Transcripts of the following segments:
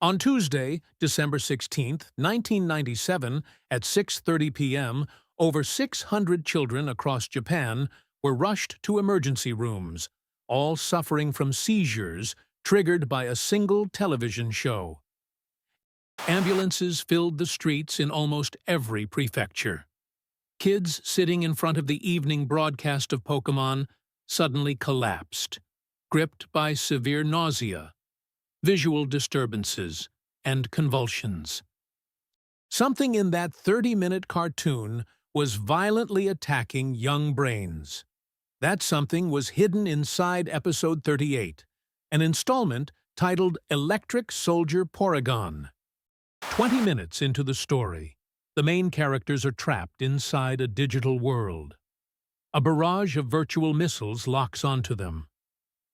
On Tuesday, December 16, 1997, at 6:30 p.m., over 600 children across Japan were rushed to emergency rooms, all suffering from seizures triggered by a single television show. Ambulances filled the streets in almost every prefecture. Kids sitting in front of the evening broadcast of Pokémon suddenly collapsed, gripped by severe nausea, visual disturbances, and convulsions. Something in that 30-minute cartoon was violently attacking young brains. That something was hidden inside Episode 38, an installment titled Electric Soldier Porygon. 20 minutes into the story, the main characters are trapped inside a digital world. A barrage of virtual missiles locks onto them.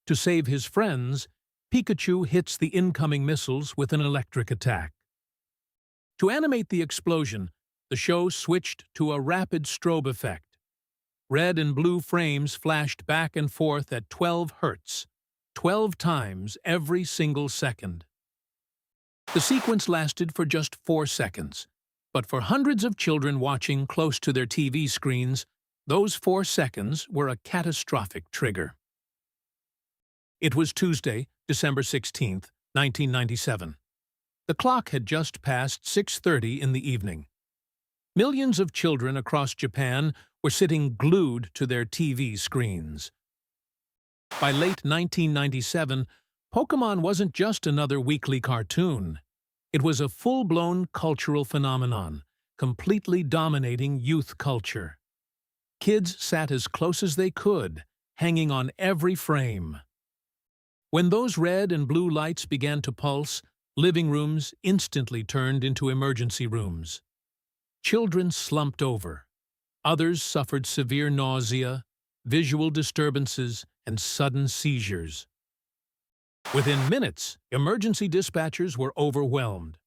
To save his friends, Pikachu hits the incoming missiles with an electric attack. To animate the explosion, the show switched to a rapid strobe effect. Red and blue frames flashed back and forth at 12 Hz, 12 times every single second. The sequence lasted for just 4 seconds, but for hundreds of children watching close to their TV screens, those 4 seconds were a catastrophic trigger. It was Tuesday, December 16, 1997. The clock had just passed 6:30 in the evening. Millions of children across Japan were sitting glued to their TV screens. By late 1997, Pokémon wasn't just another weekly cartoon. It was a full-blown cultural phenomenon, completely dominating youth culture. Kids sat as close as they could, hanging on every frame. When those red and blue lights began to pulse, living rooms instantly turned into emergency rooms. Children slumped over. Others suffered severe nausea, visual disturbances, and sudden seizures. Within minutes, emergency dispatchers were overwhelmed.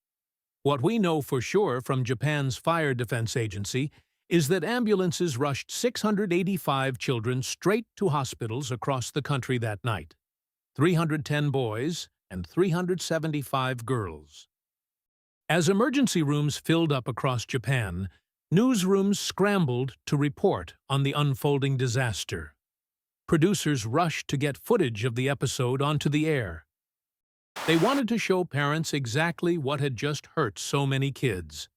What we know for sure from Japan's Fire Defense Agency is that ambulances rushed 685 children straight to hospitals across the country that night. 310 boys and 375 girls. As emergency rooms filled up across Japan, newsrooms scrambled to report on the unfolding disaster. Producers rushed to get footage of the episode onto the air. They wanted to show parents exactly what had just hurt so many kids.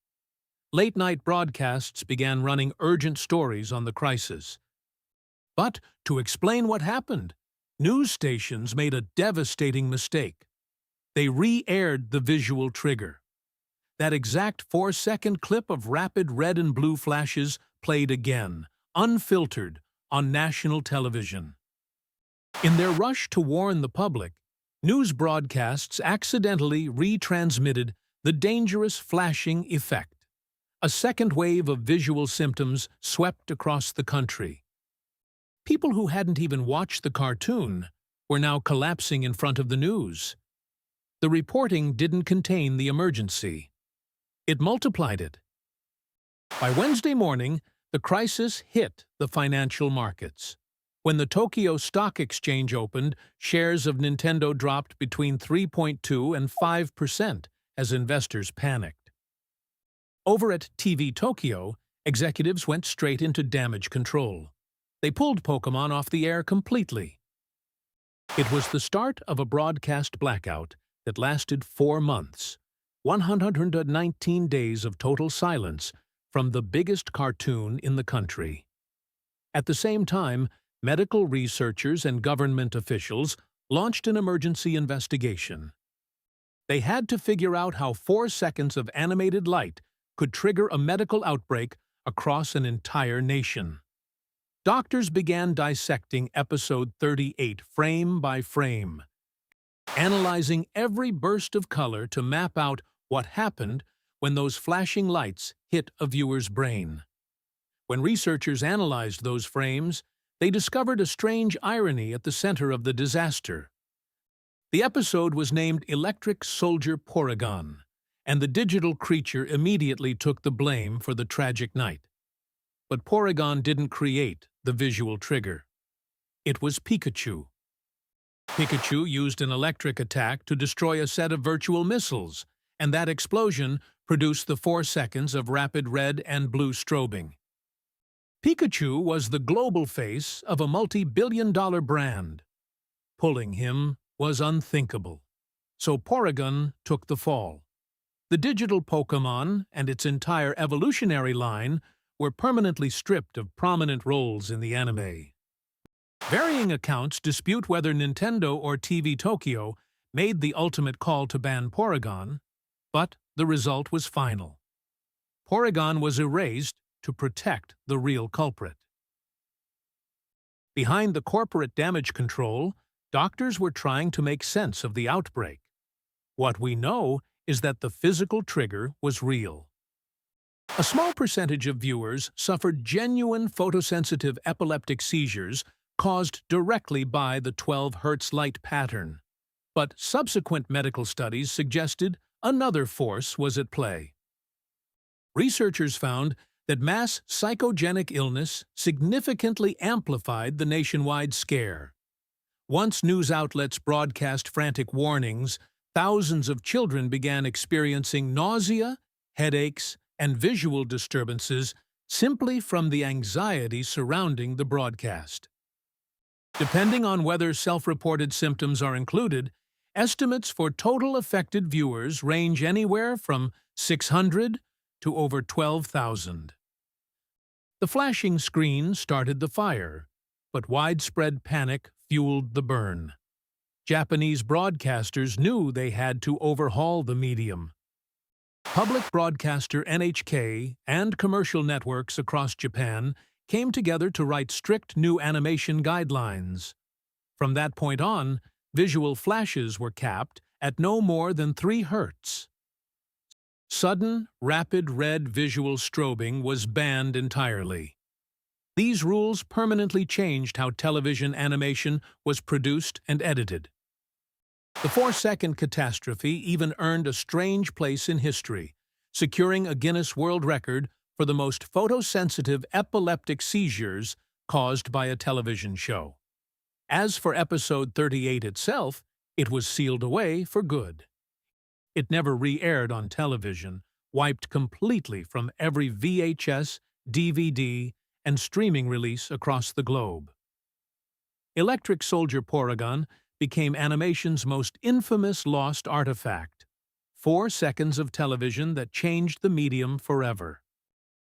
Late-night broadcasts began running urgent stories on the crisis. But to explain what happened, news stations made a devastating mistake. They re-aired the visual trigger. That exact 4-second clip of rapid red and blue flashes played again, unfiltered, on national television. In their rush to warn the public, news broadcasts accidentally retransmitted the dangerous flashing effect. A second wave of visual symptoms swept across the country. People who hadn't even watched the cartoon were now collapsing in front of the news. The reporting didn't contain the emergency. It multiplied it. By Wednesday morning, the crisis hit the financial markets. When the Tokyo Stock Exchange opened, shares of Nintendo dropped between 3.2% and 5% as investors panicked. Over at TV Tokyo, executives went straight into damage control. They pulled Pokémon off the air completely. It was the start of a broadcast blackout that lasted 4 months, 119 days of total silence from the biggest cartoon in the country. At the same time, medical researchers and government officials launched an emergency investigation. They had to figure out how 4 seconds of animated light could trigger a medical outbreak across an entire nation. Doctors began dissecting Episode 38 frame by frame, analyzing every burst of color to map out what happened when those flashing lights hit a viewer's brain. When researchers analyzed those frames, they discovered a strange irony at the center of the disaster. The episode was named Electric Soldier Porygon, and the digital creature immediately took the blame for the tragic night. But Porygon didn't create the visual trigger. It was Pikachu. Pikachu used an electric attack to destroy a set of virtual missiles, and that explosion produced the 4 seconds of rapid red and blue strobing. Pikachu was the global face of a multi-billion-dollar brand. Pulling him was unthinkable. So Porygon took the fall. The digital Pokémon and its entire evolutionary line were permanently stripped of prominent roles in the anime. Varying accounts dispute whether Nintendo or TV Tokyo made the ultimate call to ban Porygon, but the result was final. Porygon was erased to protect the real culprit. Behind the corporate damage control, doctors were trying to make sense of the outbreak. What we know is that the physical trigger was real. A small percentage of viewers suffered genuine photosensitive epileptic seizures caused directly by the 12 Hz light pattern. But subsequent medical studies suggested another force was at play. Researchers found that mass psychogenic illness significantly amplified the nationwide scare. Once news outlets broadcast frantic warnings, thousands of children began experiencing nausea, headaches, and visual disturbances simply from the anxiety surrounding the broadcast. Depending on whether self-reported symptoms are included, estimates for total affected viewers range anywhere from 600 to over 12,000. The flashing screen started the fire, but widespread panic fueled the burn. Japanese broadcasters knew they had to overhaul the medium. Public broadcaster NHK and commercial networks across Japan came together to write strict new animation guidelines. From that point on, visual flashes were capped at no more than 3 Hz. Sudden, rapid red visual strobing was banned entirely. These rules permanently changed how television animation was produced and edited. The 4-second catastrophe even earned a strange place in history, securing a Guinness World Record for the most photosensitive epileptic seizures caused by a television show. As for episode 38 itself, it was sealed away for good. It never re-aired on television, wiped completely from every VHS, DVD, and streaming release across the globe. Electric Soldier Porygon became animation's most infamous lost artifact, 4 seconds of television that changed the medium forever.